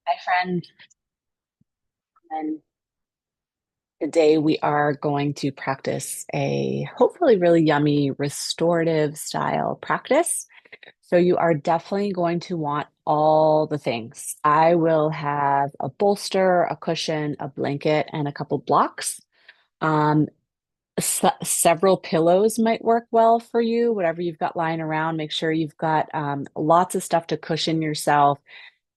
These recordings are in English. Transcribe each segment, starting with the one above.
Hi, friend. And today we are going to practice a hopefully really yummy restorative style practice. So you are definitely going to want all the things. I will have a bolster, a cushion, a blanket, and a couple blocks. Um, Several pillows might work well for you, whatever you've got lying around. Make sure you've got lots of stuff to cushion yourself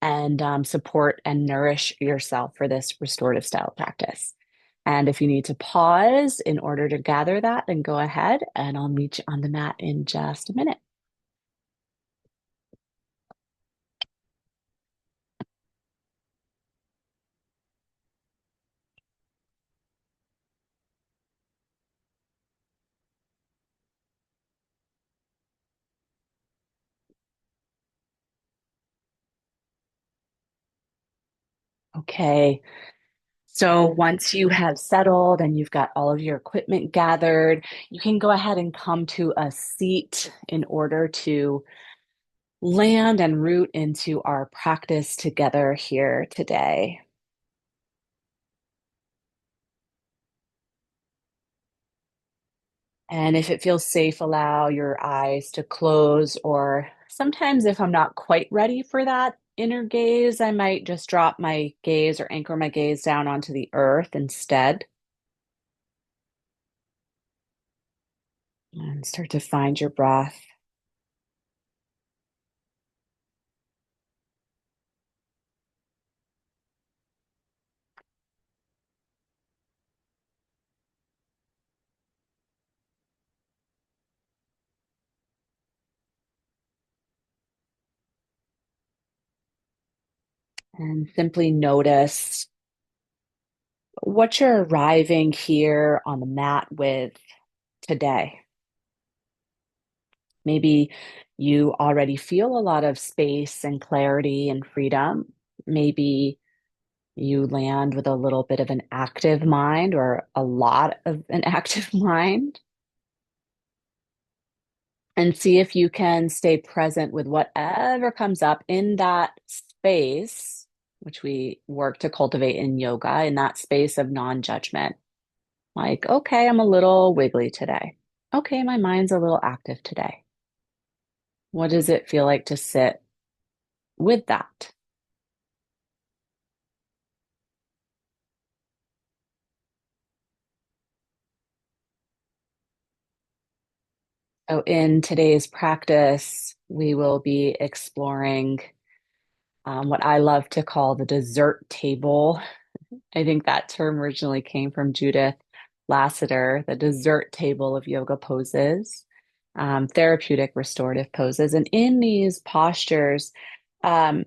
and support and nourish yourself for this restorative style practice. And if you need to pause in order to gather that, then go ahead and I'll meet you on the mat in just a minute. Okay. So once you have settled and you've got all of your equipment gathered, you can go ahead and come to a seat in order to land and root into our practice together here today. And if it feels safe, allow your eyes to close. Or sometimes, if I'm not quite ready for that inner gaze, I might just drop my gaze or anchor my gaze down onto the earth instead and start to find your breath. And simply notice what you're arriving here on the mat with today. Maybe you already feel a lot of space and clarity and freedom. Maybe you land with a little bit of an active mind or a lot of an active mind, and see if you can stay present with whatever comes up in that space, which we work to cultivate in yoga, in that space of non-judgment. Like, okay, I'm a little wiggly today. Okay, my mind's a little active today. What does it feel like to sit with that? So, in today's practice, we will be exploring what I love to call the dessert table. I think that term originally came from Judith Lassiter, the dessert table of yoga poses, therapeutic restorative poses. And in these postures, um,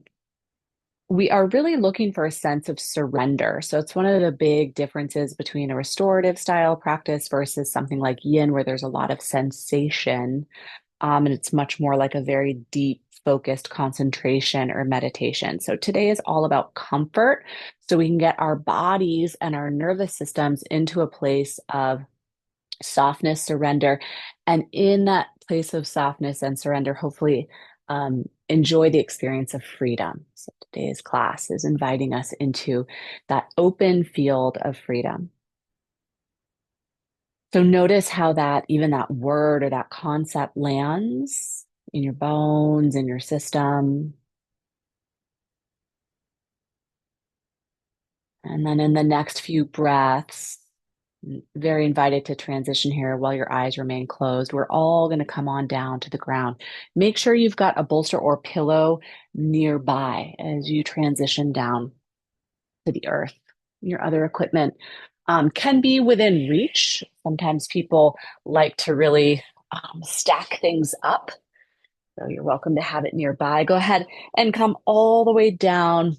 we are really looking for a sense of surrender. So it's one of the big differences between a restorative style practice versus something like yin, where there's a lot of sensation, and it's much more like a very deep, focused concentration or meditation. So today is all about comfort. So we can get our bodies and our nervous systems into a place of softness, surrender. And in that place of softness and surrender, hopefully enjoy the experience of freedom. So today's class is inviting us into that open field of freedom. So notice how that even that word or that concept lands in your bones, in your system. And then in the next few breaths, very invited to transition here while your eyes remain closed. We're all going to come on down to the ground. Make sure you've got a bolster or pillow nearby as you transition down to the earth. Your other equipment can be within reach. Sometimes people like to really stack things up. So you're welcome to have it nearby. Go ahead and come all the way down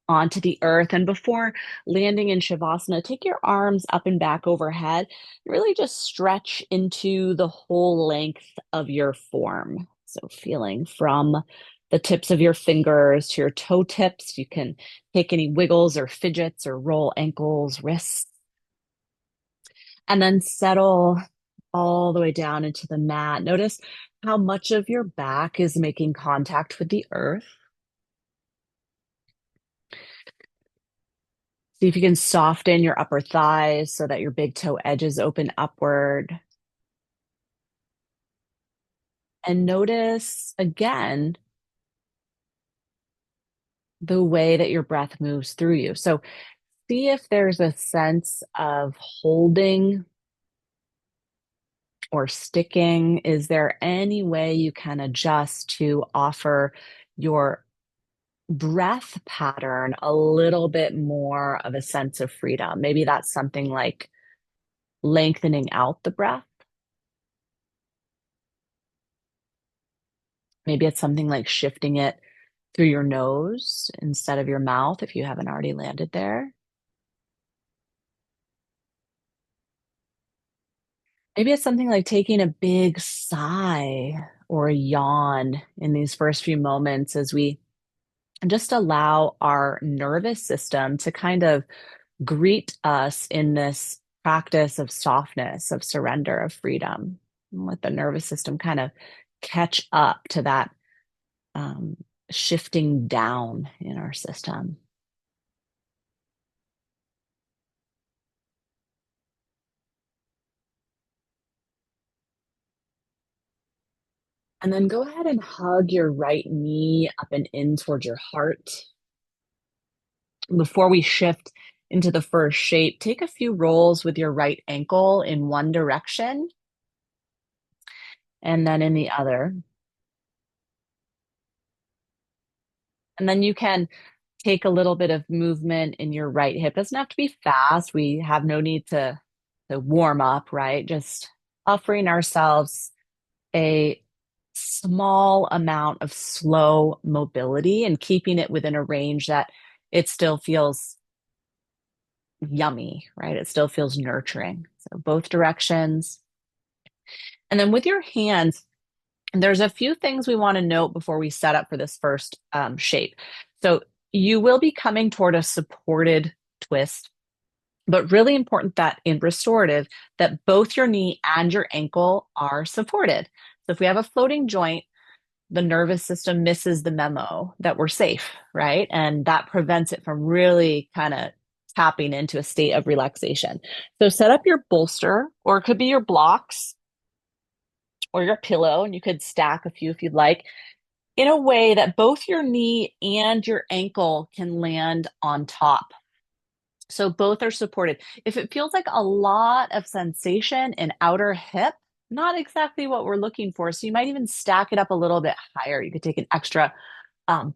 onto the earth. And before landing in Shavasana, take your arms up and back overhead. Really just stretch into the whole length of your form. So feeling from the tips of your fingers to your toe tips. You can take any wiggles or fidgets or roll ankles, wrists, and then settle all the way down into the mat. Notice how much of your back is making contact with the earth. See if you can soften your upper thighs so that your big toe edges open upward. And notice again the way that your breath moves through you. So see if there's a sense of holding or sticking. Is there any way you can adjust to offer your breath pattern a little bit more of a sense of freedom? Maybe that's something like lengthening out the breath. Maybe it's something like shifting it through your nose instead of your mouth if you haven't already landed there. Maybe it's something like taking a big sigh or a yawn in these first few moments as we just allow our nervous system to kind of greet us in this practice of softness, of surrender, of freedom. And let the nervous system kind of catch up to that um, shifting down in our system. And then go ahead and hug your right knee up and in towards your heart. Before we shift into the first shape, take a few rolls with your right ankle in one direction and then in the other. And then you can take a little bit of movement in your right hip. Doesn't have to be fast. We have no need to warm up, right? Just offering ourselves a small amount of slow mobility and keeping it within a range that it still feels yummy, right? It still feels nurturing. So both directions. And then with your hands, there's a few things we want to note before we set up for this first shape. So you will be coming toward a supported twist, but really important that in restorative, that both your knee and your ankle are supported. So if we have a floating joint, the nervous system misses the memo that we're safe, right? And that prevents it from really kind of tapping into a state of relaxation. So set up your bolster, or it could be your blocks or your pillow, and you could stack a few if you'd like, in a way that both your knee and your ankle can land on top. So both are supported. If it feels like a lot of sensation in outer hip, not exactly what we're looking for. So you might even stack it up a little bit higher. You could take an extra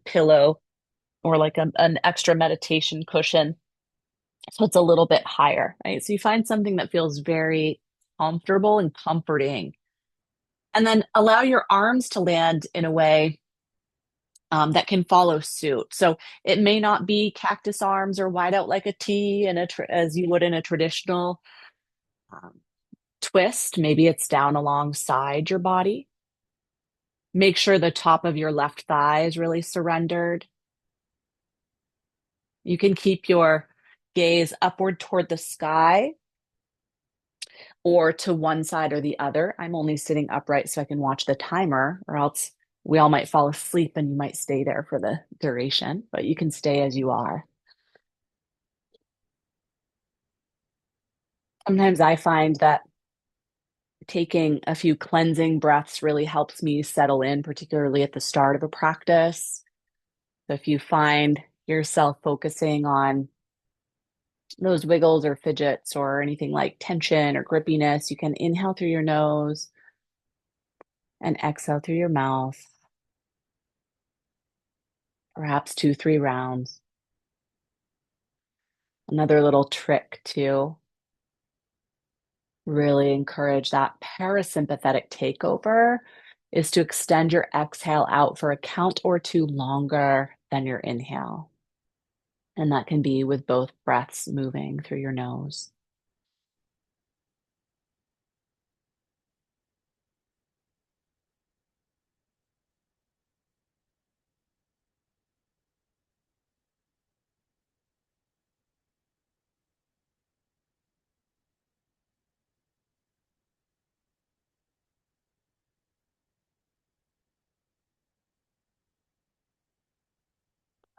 pillow or like an extra meditation cushion. So it's a little bit higher, right? So you find something that feels very comfortable and comforting. And then allow your arms to land in a way that can follow suit. So it may not be cactus arms or wide out like a T in as you would in a traditional um, twist. Maybe it's down alongside your body. Make sure the top of your left thigh is really surrendered. You can keep your gaze upward toward the sky or to one side or the other. I'm only sitting upright so I can watch the timer, or else we all might fall asleep and you might stay there for the duration, but you can stay as you are. Sometimes I find that taking a few cleansing breaths really helps me settle in, particularly at the start of a practice. So if you find yourself focusing on those wiggles or fidgets or anything like tension or grippiness, you can inhale through your nose and exhale through your mouth, perhaps 2, 3 rounds. Another little trick to really encourage that parasympathetic takeover is to extend your exhale out for a count or two longer than your inhale. And that can be with both breaths moving through your nose.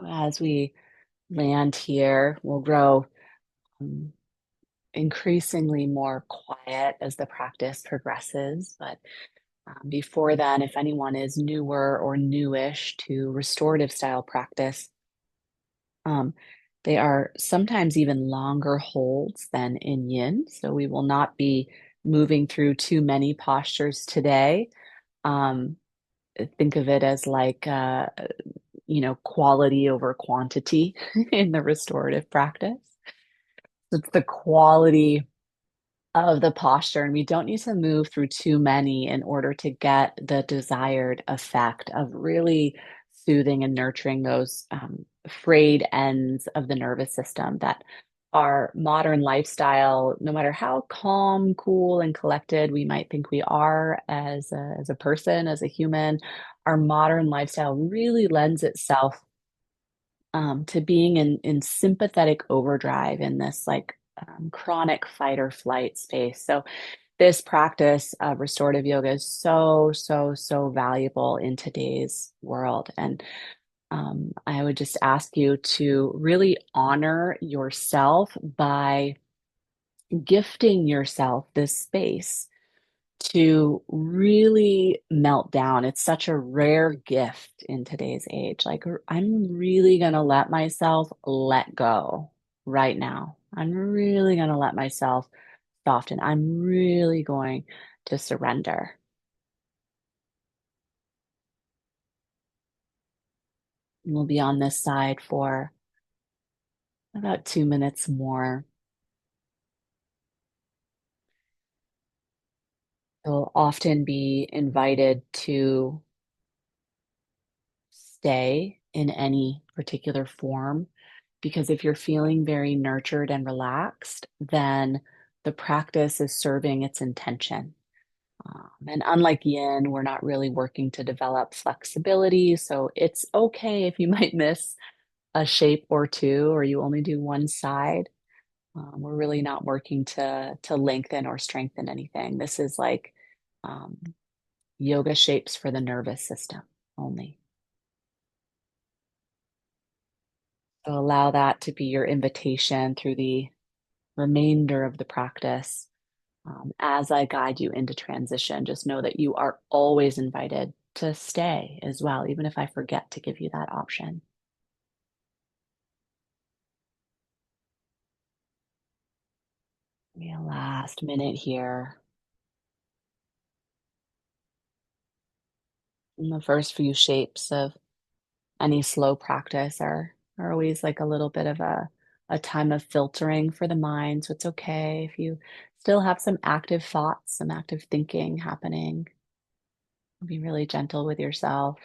As we land here, we'll grow um, increasingly more quiet as the practice progresses. But before then, if anyone is newer or newish to restorative style practice, um, they are sometimes even longer holds than in yin. So we will not be moving through too many postures today. Um, think of it as like, quality over quantity in the restorative practice. It's the quality of the posture, and we don't need to move through too many in order to get the desired effect of really soothing and nurturing those frayed ends of the nervous system that our modern lifestyle, no matter how calm, cool, and collected we might think we are as a person, as a human, our modern lifestyle really lends itself to being in sympathetic overdrive in this like chronic fight or flight space. So this practice of restorative yoga is so, so, so valuable in today's world. And I would just ask you to really honor yourself by gifting yourself this space to really melt down. It's such a rare gift in today's age. Like, I'm really going to let myself let go right now. I'm really going to let myself soften. I'm really going to surrender. And we'll be on this side for about 2 minutes more. You'll often be invited to stay in any particular form because if you're feeling very nurtured and relaxed, then the practice is serving its intention. And unlike yin, we're not really working to develop flexibility. So it's okay if you might miss a shape or two, or you only do one side. We're really not working to lengthen or strengthen anything. This is like um, yoga shapes for the nervous system only. So allow that to be your invitation through the remainder of the practice. As I guide you into transition, just know that you are always invited to stay as well, even if I forget to give you that option. Maybe a last minute here. And the first few shapes of any slow practice are always like a little bit of a time of filtering for the mind. So it's okay if you still have some active thoughts, some active thinking happening. Be really gentle with yourself.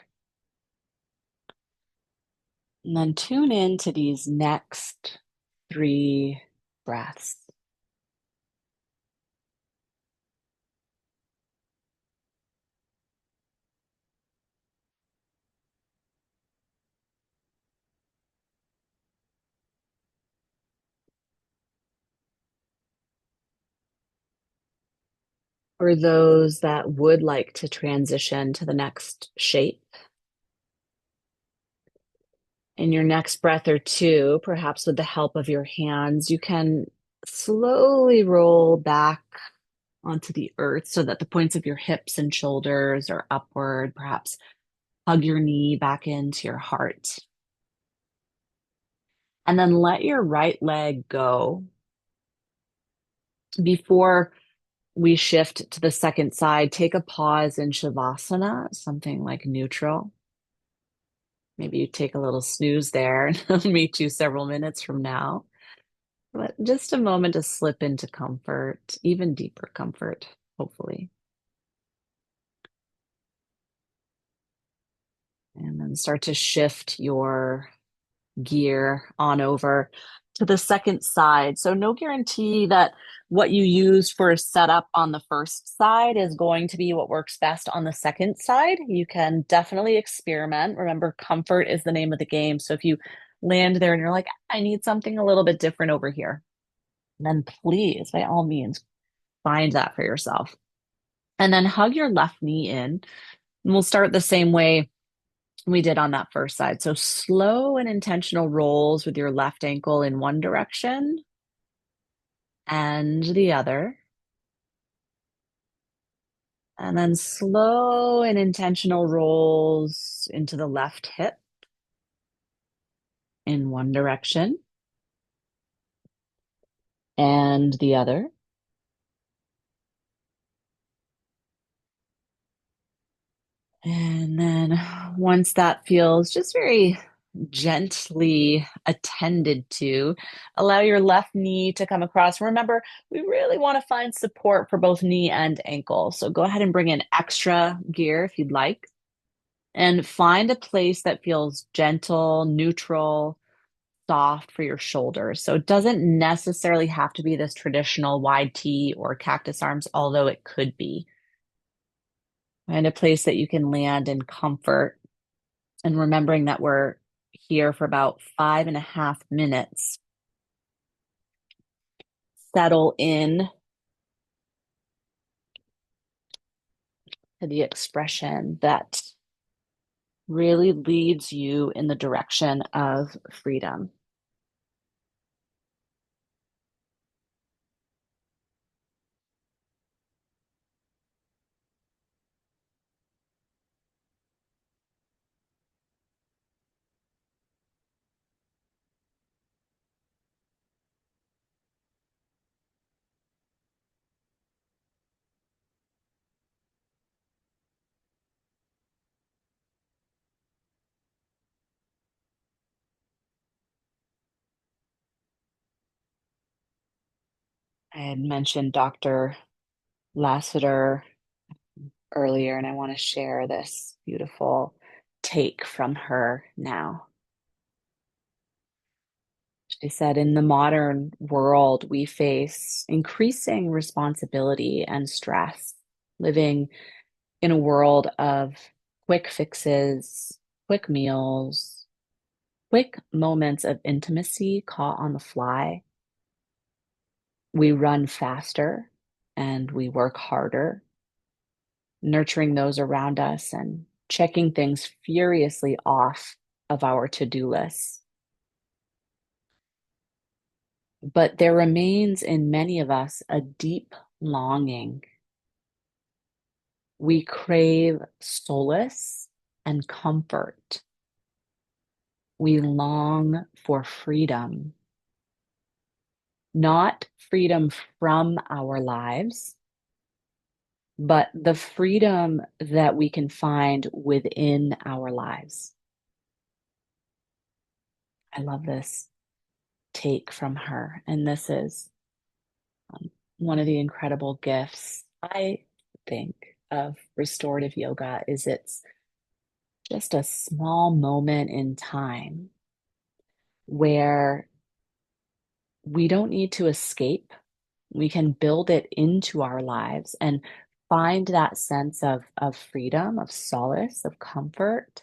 And then tune in to these next 3 breaths. For those that would like to transition to the next shape, in your next breath or two, perhaps with the help of your hands, you can slowly roll back onto the earth so that the points of your hips and shoulders are upward. Perhaps hug your knee back into your heart. And then let your right leg go before we shift to the second side. Take a pause in Shavasana, something like neutral. Maybe you take a little snooze there and I'll meet you several minutes from now. But just a moment to slip into comfort, even deeper comfort, hopefully. And then start to shift your gear on over to the second side. So, no guarantee that what you use for a setup on the first side is going to be what works best on the second side. You can definitely experiment. Remember, comfort is the name of the game. So, if you land there and you're like, I need something a little bit different over here, then please, by all means, find that for yourself. And then hug your left knee in. And we'll start the same way we did on that first side. So slow and intentional rolls with your left ankle in one direction and the other. And then slow and intentional rolls into the left hip in one direction and the other. And then once that feels just very gently attended to, allow your left knee to come across. Remember, we really want to find support for both knee and ankle. So go ahead and bring in extra gear if you'd like. And find a place that feels gentle, neutral, soft for your shoulders. So it doesn't necessarily have to be this traditional wide T or cactus arms, although it could be. Find a place that you can land in comfort. And remembering that we're here for about 5.5 minutes, settle in to the expression that really leads you in the direction of freedom. I had mentioned Dr. Lassiter earlier, and I want to share this beautiful take from her now. She said, in the modern world, we face increasing responsibility and stress, living in a world of quick fixes, quick meals, quick moments of intimacy caught on the fly. We run faster and we work harder, nurturing those around us and checking things furiously off of our to-do lists. But there remains in many of us a deep longing. We crave solace and comfort. We long for freedom, not freedom from our lives, but the freedom that we can find within our lives. I love this take from her. And this is one of the incredible gifts, I think, of restorative yoga is it's just a small moment in time where we don't need to escape. We can build it into our lives and find that sense of freedom, of solace, of comfort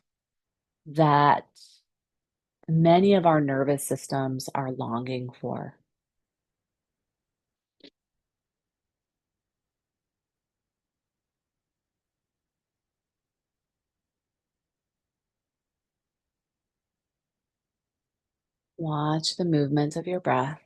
that many of our nervous systems are longing for. Watch the movements of your breath.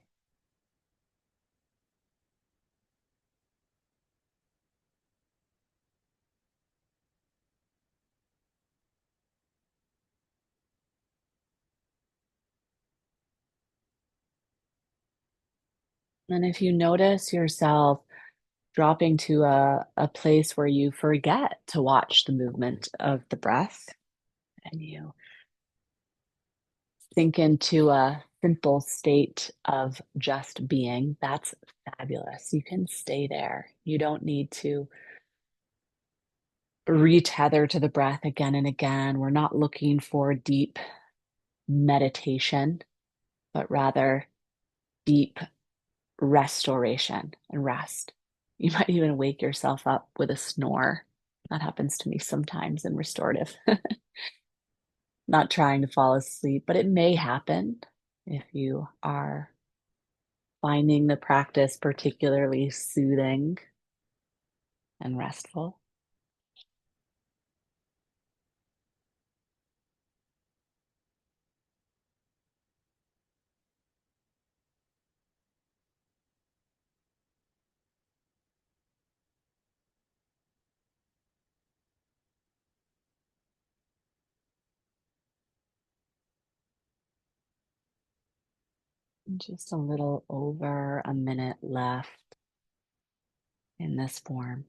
And if you notice yourself dropping to a place where you forget to watch the movement of the breath and you sink into a simple state of just being, that's fabulous. You can stay there. You don't need to retether to the breath again and again. We're not looking for deep meditation, but rather deep restoration and rest. You might even wake yourself up with a snore. That happens to me sometimes in restorative. Not trying to fall asleep, but it may happen if you are finding the practice particularly soothing and restful. Just a little over a minute left in this form.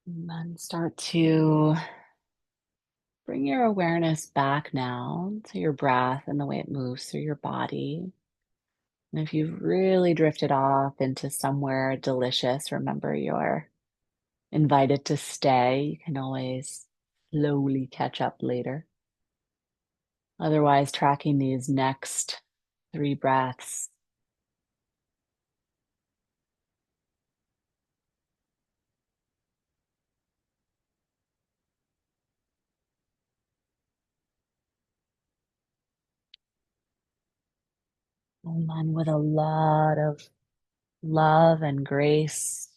And then start to bring your awareness back now to your breath and the way it moves through your body. And if you've really drifted off into somewhere delicious, remember you're invited to stay. You can always slowly catch up later. Otherwise, tracking these next 3 breaths. And then with a lot of love and grace,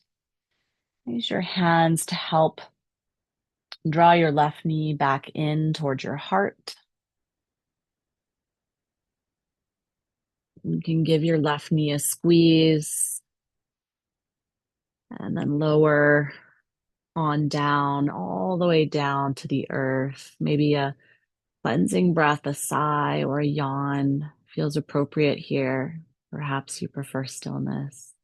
use your hands to help draw your left knee back in towards your heart. You can give your left knee a squeeze and then lower on down, all the way down to the earth. Maybe a cleansing breath, a sigh, or a yawn feels appropriate here. Perhaps you prefer stillness.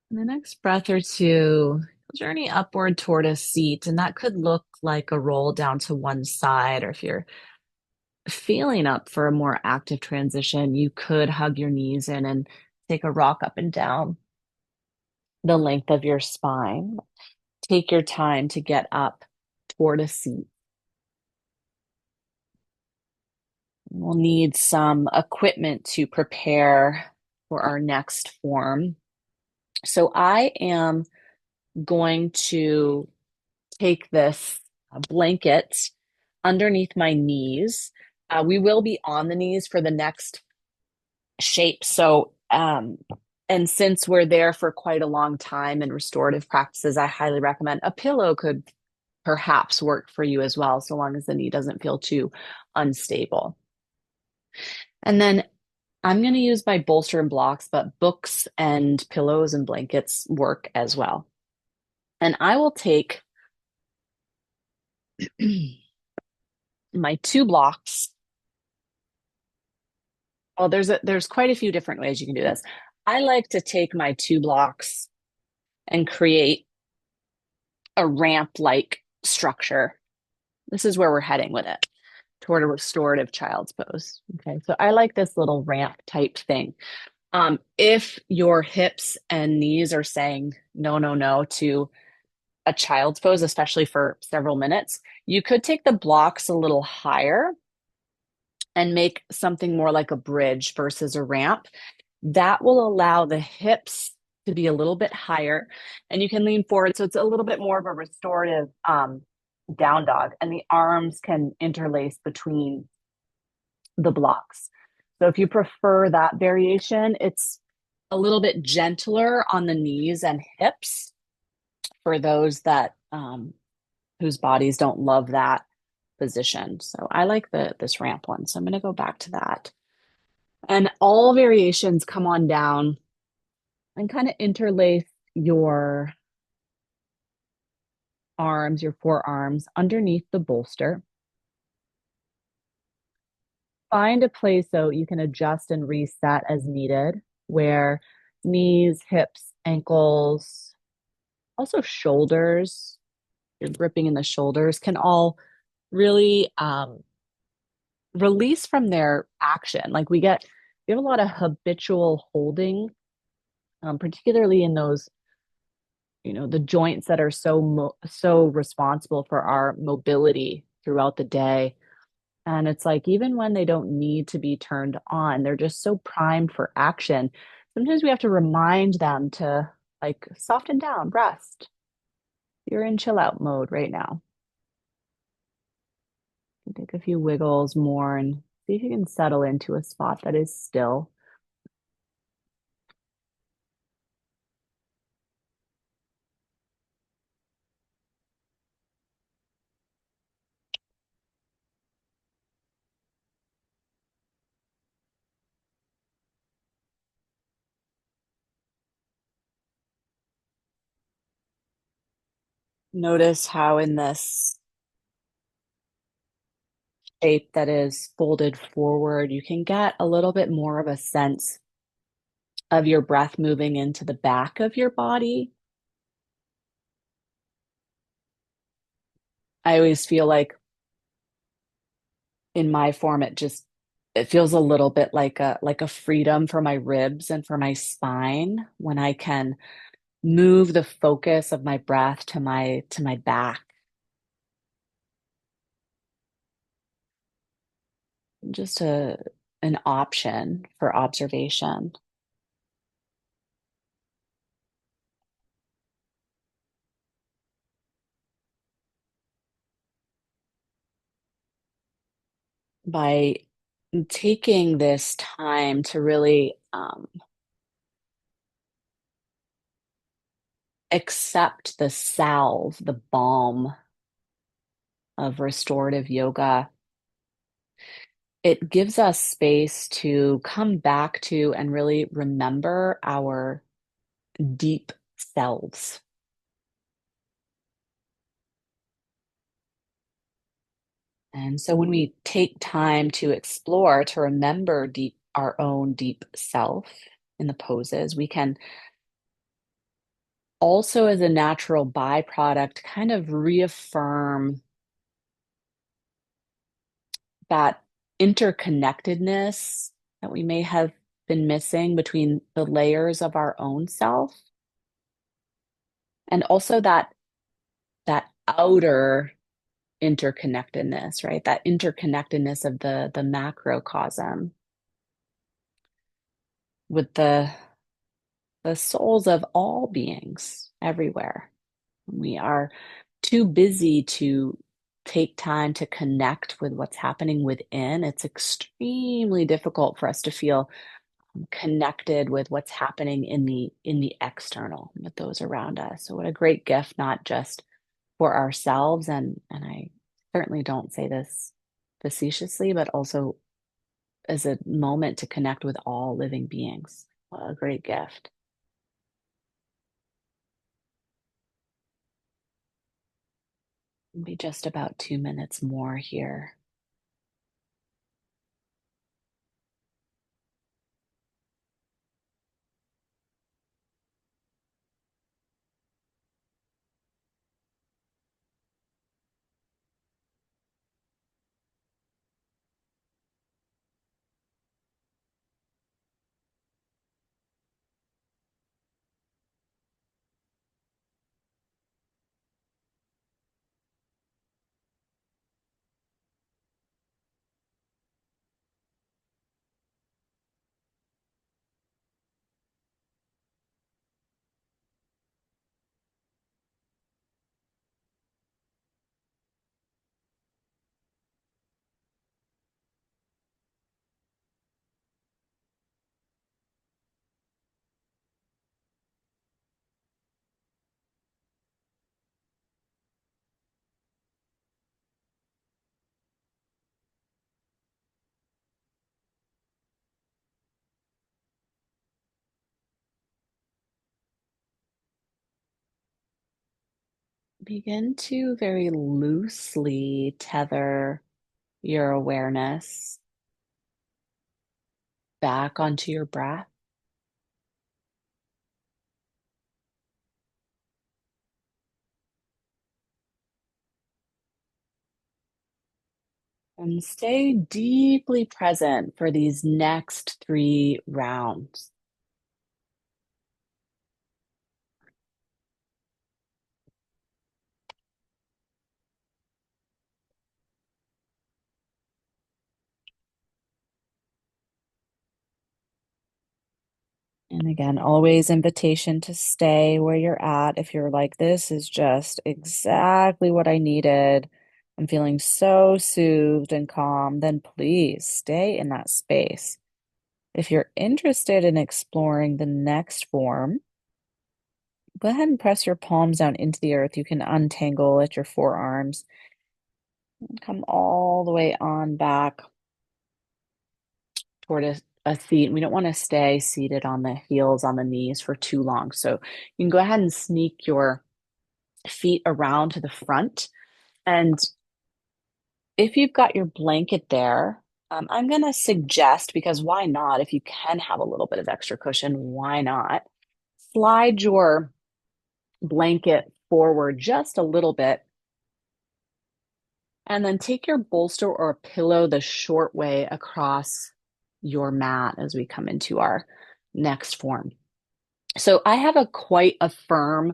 In the next breath or two, journey upward toward a seat, and that could look like a roll down to one side, or if you're feeling up for a more active transition, you could hug your knees in and take a rock up and down the length of your spine. Take your time to get up toward a seat. We'll need some equipment to prepare for our next form. So I am going to take this blanket underneath my knees. We will be on the knees for the next shape. And since we're there for quite a long time in restorative practices, I highly recommend a pillow could perhaps work for you as well, so long as the knee doesn't feel too unstable. And then I'm going to use my bolster and blocks, but books and pillows and blankets work as well. And I will take my 2 blocks. Well, there's quite a few different ways you can do this. I like to take my 2 blocks and create a ramp-like structure. This is where we're heading with it, toward a restorative child's pose. Okay, so I like this little ramp type thing. If your hips and knees are saying no, no, no to a child's pose, especially for several minutes, you could take the blocks a little higher and make something more like a bridge versus a ramp. That will allow the hips to be a little bit higher and you can lean forward. So it's a little bit more of a restorative down dog, and the arms can interlace between the blocks. So if you prefer that variation, it's a little bit gentler on the knees and hips for those that whose bodies don't love that position. So I like this ramp one. So I'm going to go back to that. And all variations come on down and kind of interlace your arms, your forearms underneath the bolster. Find a place so you can adjust and reset as needed, where knees, hips, ankles, also shoulders your gripping in the shoulders can all really release from their action. Like we have a lot of habitual holding, particularly in those, the joints that are so responsible for our mobility throughout the day. And it's like even when they don't need to be turned on, they're just so primed for action. Sometimes we have to remind them to like soften down, rest. You're in chill out mode right now. Take a few wiggles more and see if you can settle into a spot that is still. Notice how in this shape that is folded forward, you can get a little bit more of a sense of your breath moving into the back of your body. I always feel like in my form, it feels a little bit like a freedom for my ribs and for my spine when I can move the focus of my breath to my back. Just an option for observation. By taking this time to really accept the salve, the balm of restorative yoga, it gives us space to come back to and really remember our deep selves. And so when we take time to explore, to remember our own deep self in the poses, we can also, as a natural byproduct, kind of reaffirm that interconnectedness that we may have been missing between the layers of our own self, and also that outer interconnectedness, right? That interconnectedness of the macrocosm with the souls of all beings everywhere. We are too busy to take time to connect with what's happening within. It's extremely difficult for us to feel connected with what's happening in the external, with those around us. So what a great gift, not just for ourselves, and I certainly don't say this facetiously, but also as a moment to connect with all living beings. What a great gift. Be just about 2 minutes more here. Begin to very loosely tether your awareness back onto your breath. And stay deeply present for these next 3 rounds. And again, always invitation to stay where you're at. If you're like, this is just exactly what I needed, I'm feeling so soothed and calm, then please stay in that space. If you're interested in exploring the next form, go ahead and press your palms down into the earth. You can untangle at your forearms and come all the way on back toward a seat. We don't want to stay seated on the heels, on the knees for too long. So you can go ahead and sneak your feet around to the front. And if you've got your blanket there, I'm going to suggest, because why not? If you can have a little bit of extra cushion, why not? Slide your blanket forward just a little bit, and then take your bolster or pillow the short way across your mat as we come into our next form. So I have a quite a firm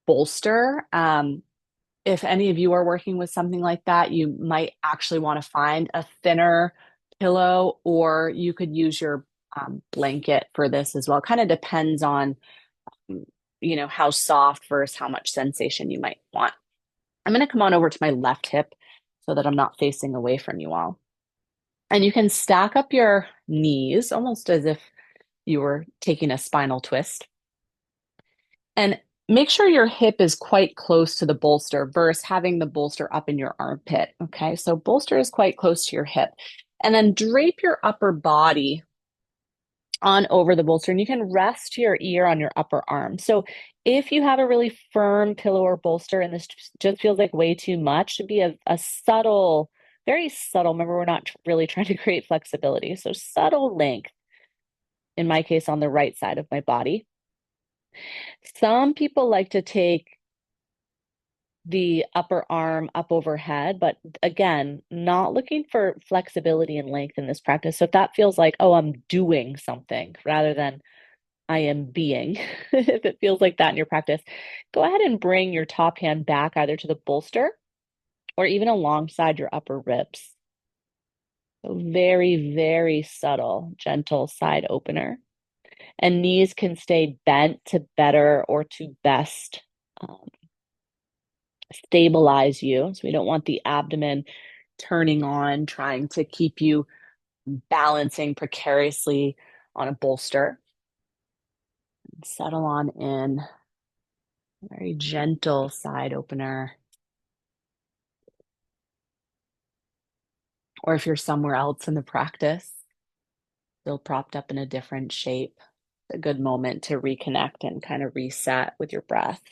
bolster. If any of you are working with something like that, you might actually want to find a thinner pillow, or you could use your blanket for this as well. Kind of depends on, how soft versus how much sensation you might want. I'm going to come on over to my left hip so that I'm not facing away from you all. And you can stack up your knees almost as if you were taking a spinal twist. And make sure your hip is quite close to the bolster versus having the bolster up in your armpit. Okay, so bolster is quite close to your hip. And then drape your upper body on over the bolster, and you can rest your ear on your upper arm. So if you have a really firm pillow or bolster and this just feels like way too much, to be a subtle, very subtle, remember, we're not really trying to create flexibility. So subtle length, in my case, on the right side of my body. Some people like to take the upper arm up overhead, but again, not looking for flexibility and length in this practice. So if that feels like, oh, I'm doing something rather than I am being, if it feels like that in your practice, go ahead and bring your top hand back either to the bolster or even alongside your upper ribs. So very, very subtle, gentle side opener. And knees can stay bent to better or to best stabilize you. So we don't want the abdomen turning on, trying to keep you balancing precariously on a bolster. Settle on in. Very gentle side opener. Or if you're somewhere else in the practice, still propped up in a different shape, a good moment to reconnect and kind of reset with your breath.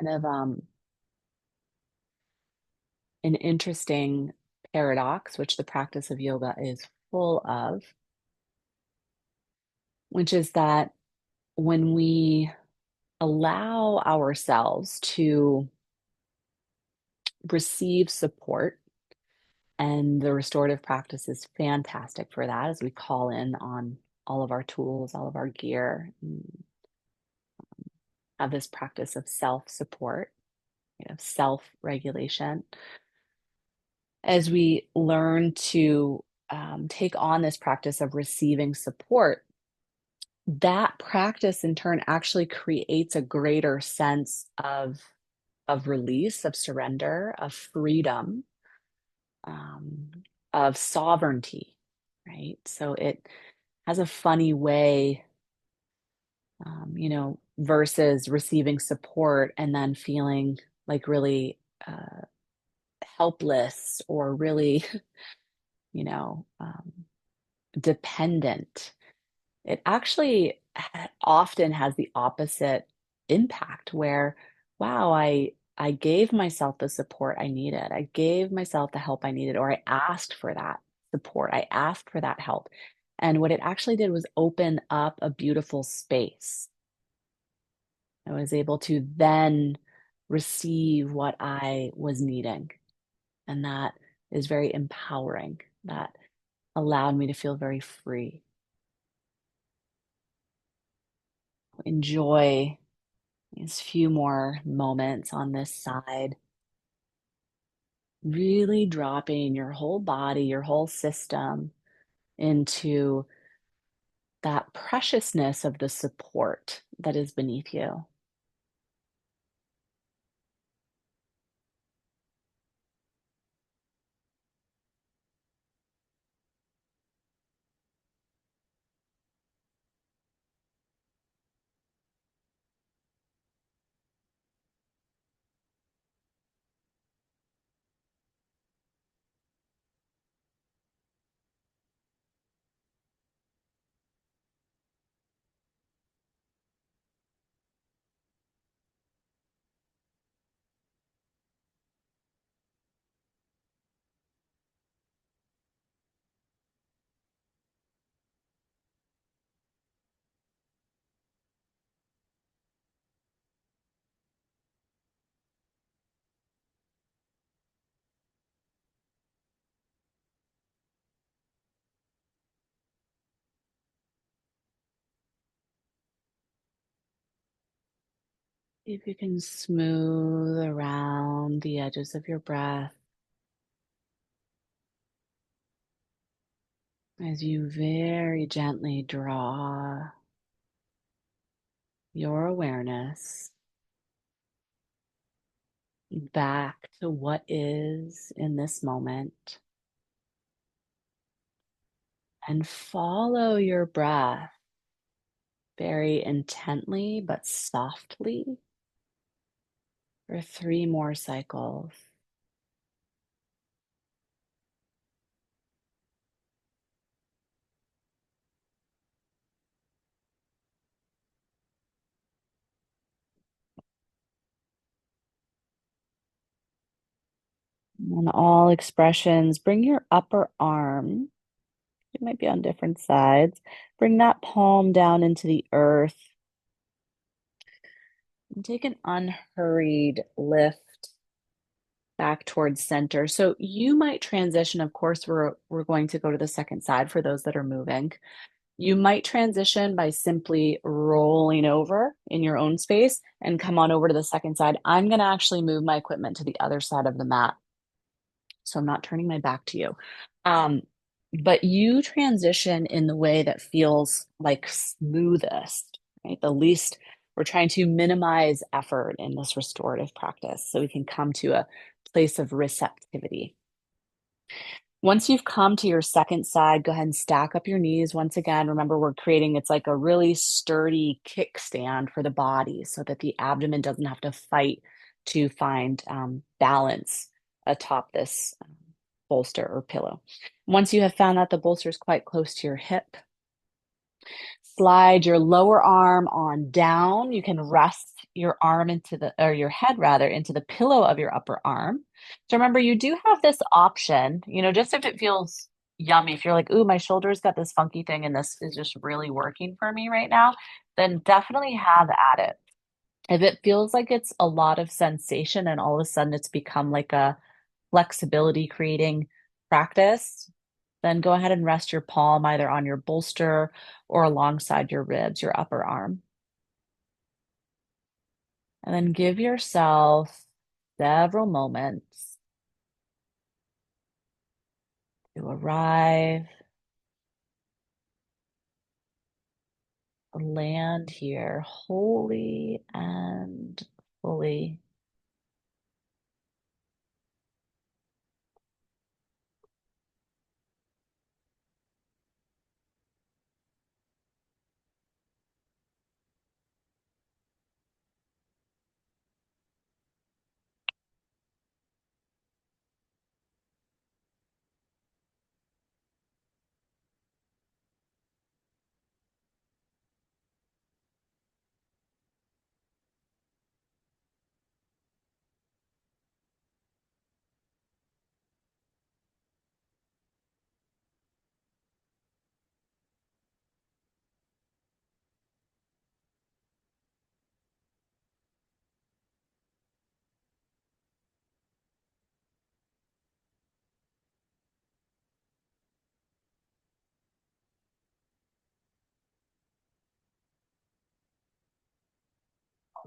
Kind of an interesting paradox, which the practice of yoga is full of, which is that when we allow ourselves to receive support, and the restorative practice is fantastic for that as we call in on all of our tools, all of our gear, and have this practice of self-support, self-regulation. As we learn to take on this practice of receiving support, that practice in turn actually creates a greater sense of release, of surrender, of freedom, um, of sovereignty, right? So it has a funny way, versus receiving support and then feeling like really helpless or really, you know, um, dependent. It actually often has the opposite impact where, wow, I gave myself the support I needed. I gave myself the help I needed, or I asked for that. support. I asked for that help. And what it actually did was open up a beautiful space. I was able to then receive what I was needing. And that is very empowering. That allowed me to feel very free. Enjoy these few more moments on this side, really dropping your whole body, your whole system into that preciousness of the support that is beneath you. See if you can smooth around the edges of your breath as you very gently draw your awareness back to what is in this moment and follow your breath very intently but softly for 3 more cycles. On all expressions, bring your upper arm, it might be on different sides, bring that palm down into the earth and take an unhurried lift back towards center. So you might transition. Of course, we're going to go to the second side for those that are moving. You might transition by simply rolling over in your own space and come on over to the second side. I'm going to actually move my equipment to the other side of the mat, so I'm not turning my back to you. Um, but you transition in the way that feels like smoothest, right? The least, we're trying to minimize effort in this restorative practice so we can come to a place of receptivity. Once you've come to your second side, go ahead and stack up your knees. Once again, remember we're creating, it's like a really sturdy kickstand for the body so that the abdomen doesn't have to fight to find balance atop this bolster or pillow. Once you have found that the bolster is quite close to your hip, slide your lower arm on down. You can rest your arm into the, or your head rather, into the pillow of your upper arm. So remember, you do have this option, just if it feels yummy, if you're like, ooh, my shoulder's got this funky thing and this is just really working for me right now, then definitely have at it. If it feels like it's a lot of sensation and all of a sudden it's become like a flexibility creating practice, then go ahead and rest your palm either on your bolster or alongside your ribs, your upper arm. And then give yourself several moments to arrive, land here wholly and fully.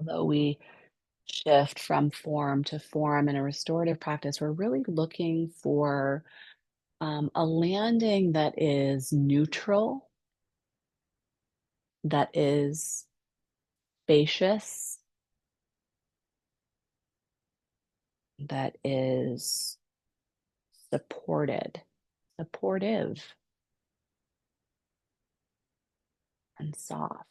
Although we shift from form to form in a restorative practice, we're really looking for a landing that is neutral, that is spacious, that is supportive, and soft.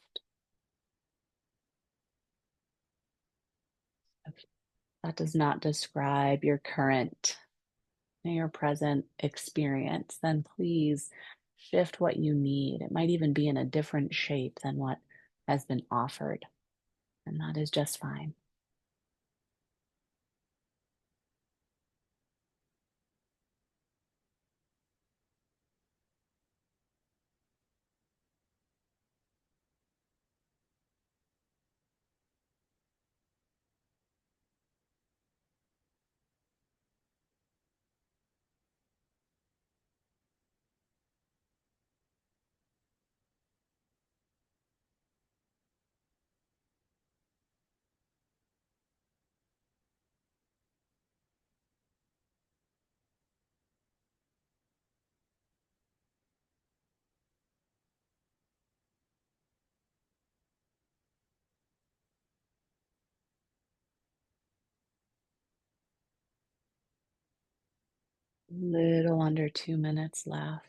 If that does not describe your current and your present experience, then please shift what you need. It might even be in a different shape than what has been offered, and that is just fine. Little under 2 minutes left.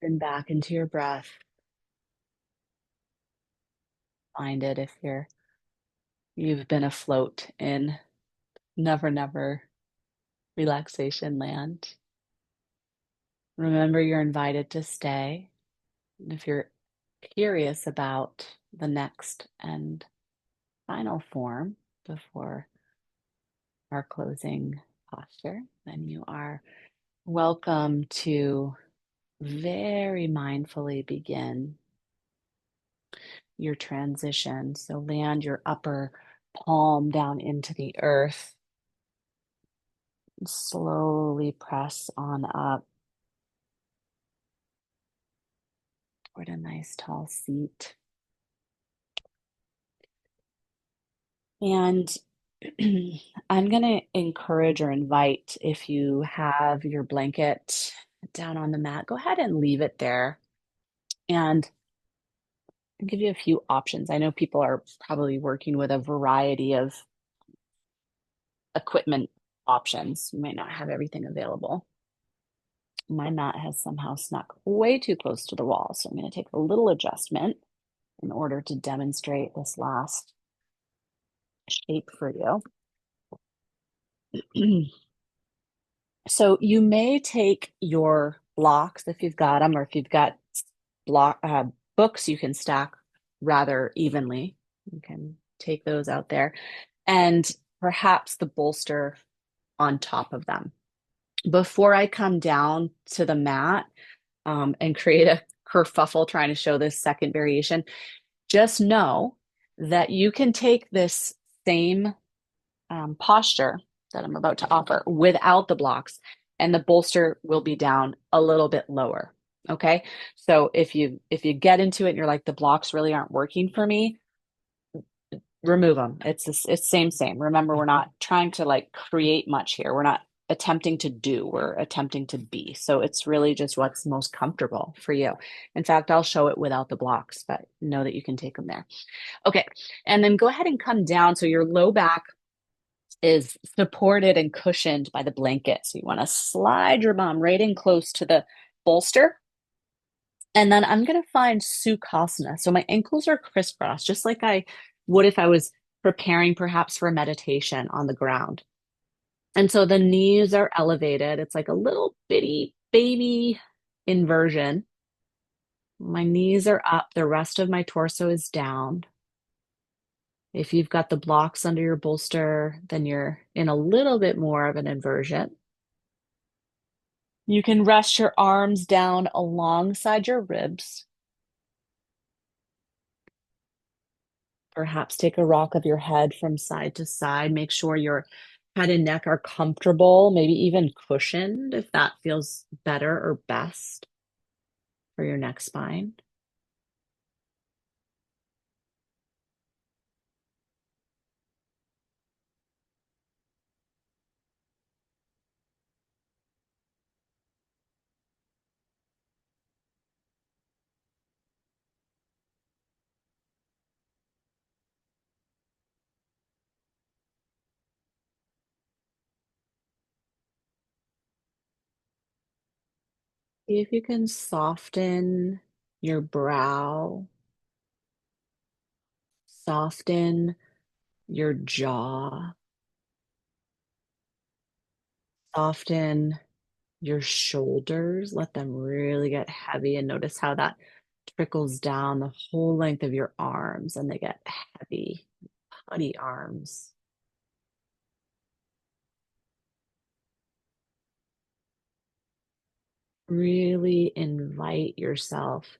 Then back into your breath. Find it if you've been afloat in never, never relaxation land. Remember, you're invited to stay. And if you're curious about the next and final form before our closing posture, then you are welcome to very mindfully begin your transition. So land your upper palm down into the earth. Slowly press on up toward a nice tall seat. And I'm going to encourage or invite, if you have your blanket down on the mat, go ahead and leave it there. And I'll give you a few options. I know people are probably working with a variety of equipment options. You might not have everything available. My mat has somehow snuck way too close to the wall, so I'm going to take a little adjustment in order to demonstrate this last shape for you. So you may take your blocks if you've got them, or if you've got block books you can stack rather evenly. You can take those out there, and perhaps the bolster on top of them. Before I come down to the mat and create a kerfuffle trying to show this second variation, just know that you can take this same posture that I'm about to offer without the blocks, and the bolster will be down a little bit lower. Okay. So if you get into it and you're like, the blocks really aren't working for me, remove them. It's same. Remember, we're not trying to like create much here. We're not attempting to do, we're attempting to be. So it's really just what's most comfortable for you. In fact, I'll show it without the blocks, but know that you can take them there. Okay. And then go ahead and come down. So your low back is supported and cushioned by the blanket. So you want to slide your bum right in close to the bolster And then I'm going to find Sukhasana. So my ankles are crisscrossed, just like I would if I was preparing perhaps for meditation on the ground. And so the knees are elevated. It's like a little bitty baby inversion. My knees are up. The rest of my torso is down. If you've got the blocks under your bolster, then you're in a little bit more of an inversion. You can rest your arms down alongside your ribs. Perhaps take a rock of your head from side to side. Make sure your head and neck are comfortable, maybe even cushioned if that feels better or best for your neck spine. See if you can soften your brow, soften your jaw, soften your shoulders. Let them really get heavy and notice how that trickles down the whole length of your arms and they get heavy, putty arms. Really invite yourself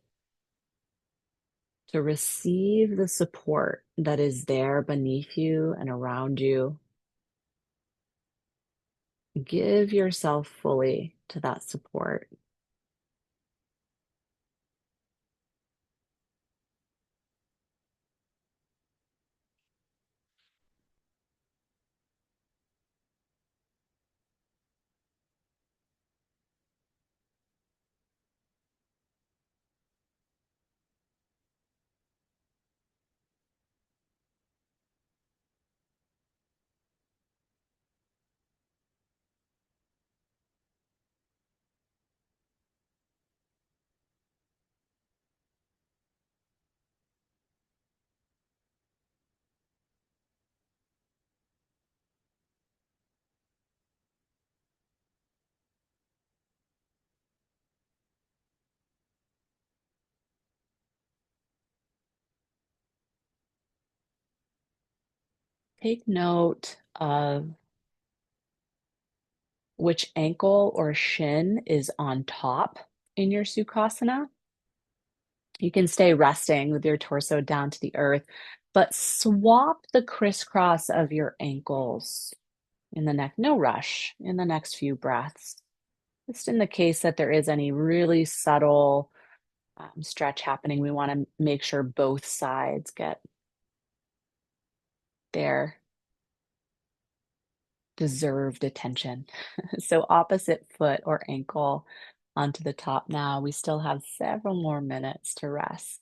to receive the support that is there beneath you and around you. Give yourself fully to that support. Take note of which ankle or shin is on top in your Sukhasana. You can stay resting with your torso down to the earth, but swap the crisscross of your ankles in the neck. No rush in the next few breaths. Just in the case that there is any really subtle stretch happening, we want to make sure both sides get their deserved attention. So, opposite foot or ankle onto the top now. We still have several more minutes to rest.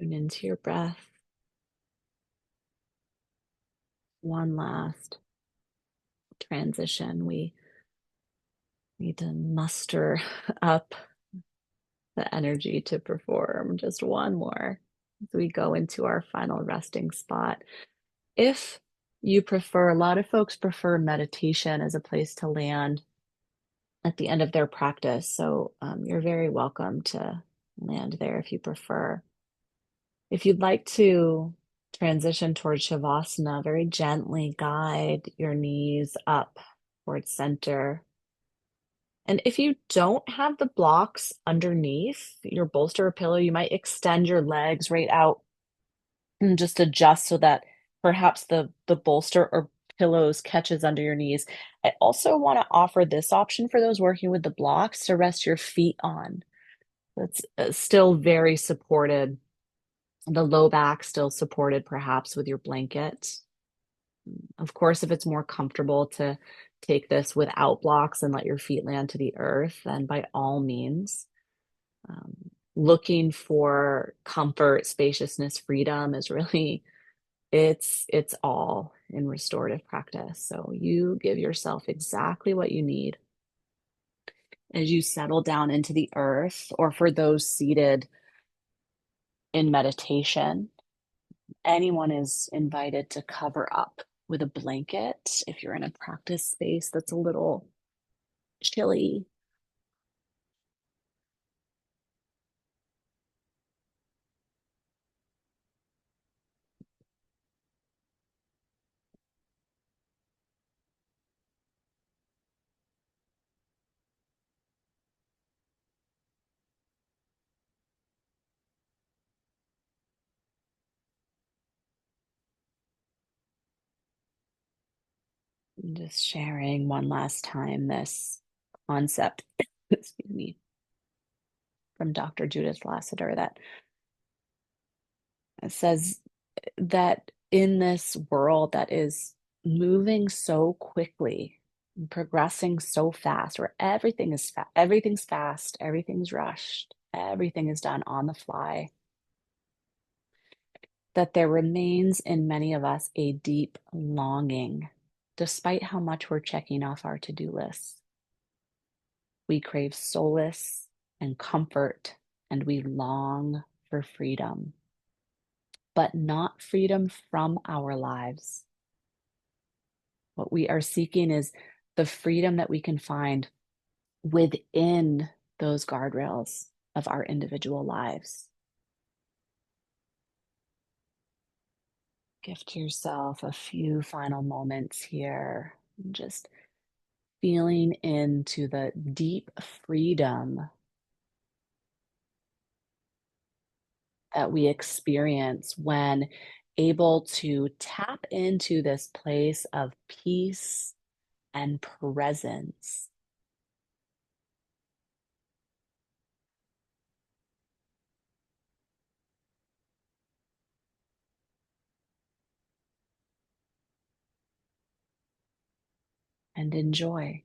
Tune into your breath. One last transition. We need to muster up the energy to perform just one more as we go into our final resting spot. If you prefer, a lot of folks prefer meditation as a place to land at the end of their practice. So you're very welcome to land there if you prefer. If you'd like to transition towards Shavasana, very gently guide your knees up towards center. And if you don't have the blocks underneath your bolster or pillow, you might extend your legs right out and just adjust so that perhaps the bolster or pillows catches under your knees. I also want to offer this option for those working with the blocks to rest your feet on. That's still very supported. The low back still supported perhaps with your blanket. Of course, if it's more comfortable to take this without blocks and let your feet land to the earth, then by all means, looking for comfort, spaciousness, freedom is really it's all in restorative practice. So you give yourself exactly what you need as you settle down into the earth, or for those seated in meditation, anyone is invited to cover up with a blanket if you're in a practice space that's a little chilly. I'm just sharing one last time this concept, excuse me, from Dr. Judith Lassiter that says that in this world that is moving so quickly, progressing so fast, where everything's fast, everything's rushed, everything is done on the fly, that there remains in many of us a deep longing, despite how much we're checking off our to-do lists. We crave solace and comfort, and we long for freedom, but not freedom from our lives. What we are seeking is the freedom that we can find within those guardrails of our individual lives. Gift yourself a few final moments here, just feeling into the deep freedom that we experience when able to tap into this place of peace and presence. And enjoy.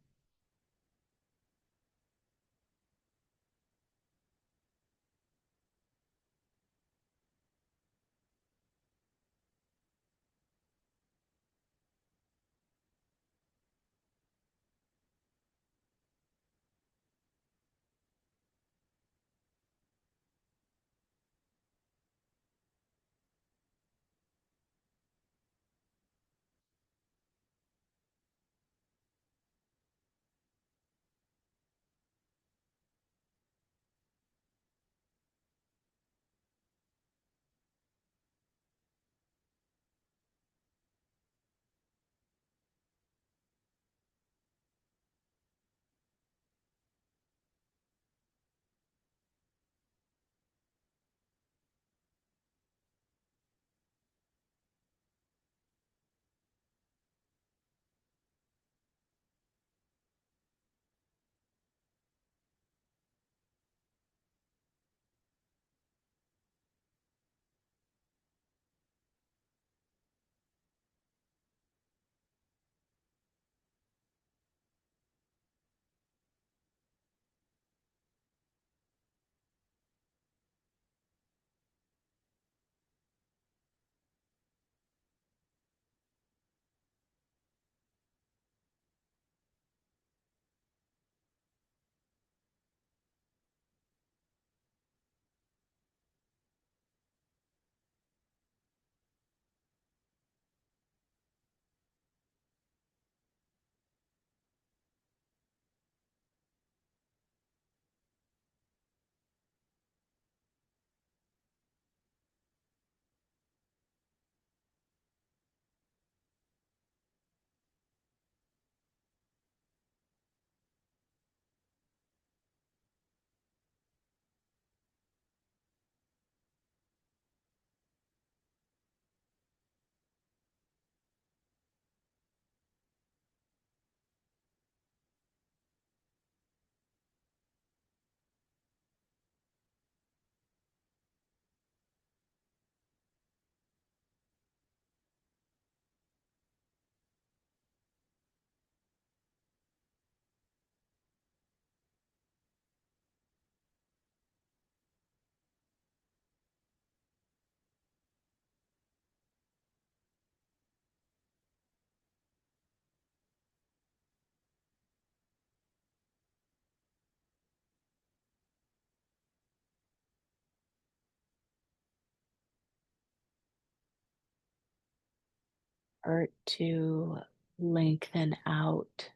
Start to lengthen out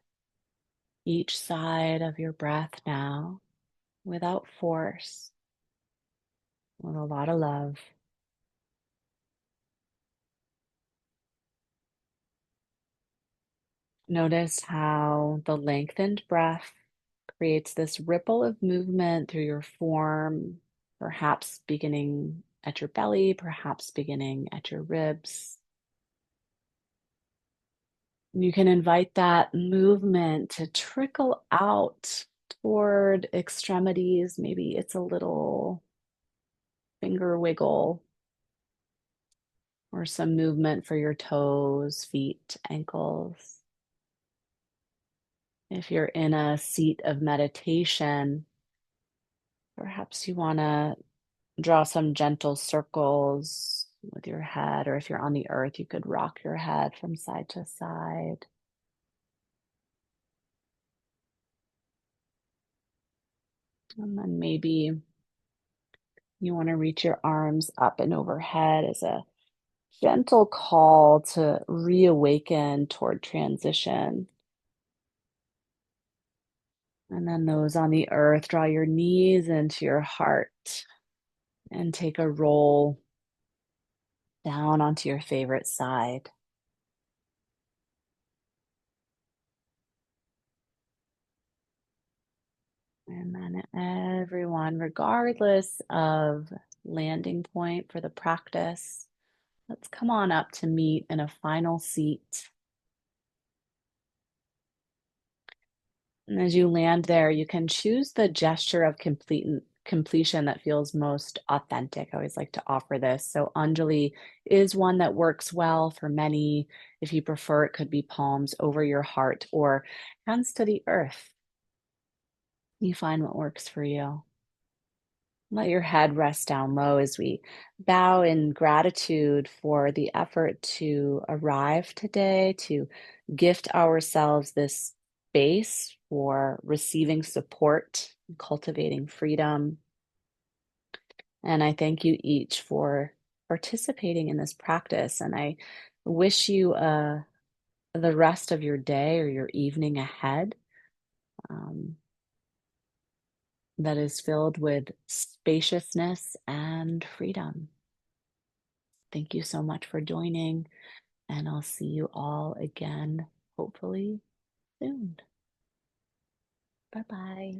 each side of your breath now without force, with a lot of love. Notice how the lengthened breath creates this ripple of movement through your form, perhaps beginning at your belly, perhaps beginning at your ribs. You can invite that movement to trickle out toward extremities. Maybe it's a little finger wiggle or some movement for your toes, feet, ankles. If you're in a seat of meditation, perhaps you want to draw some gentle circles with your head, or if you're on the earth, you could rock your head from side to side. And then maybe you want to reach your arms up and overhead as a gentle call to reawaken toward transition. And then those on the earth, draw your knees into your heart and take a roll down onto your favorite side. And then everyone, regardless of landing point for the practice, let's come on up to meet in a final seat. And as you land there, you can choose the gesture of completion that feels most authentic. I always like to offer this. So Anjali is one that works well for many. If you prefer, it could be palms over your heart or hands to the earth. You find what works for you. Let your head rest down low as we bow in gratitude for the effort to arrive today, to gift ourselves this space for receiving support, cultivating freedom. And I thank you each for participating in this practice. And I wish you the rest of your day or your evening ahead. Um, that is filled with spaciousness and freedom. Thank you so much for joining, and I'll see you all again, hopefully soon. Bye bye.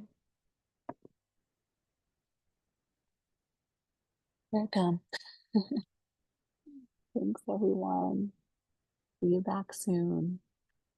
Welcome. Thanks, everyone. See you back soon.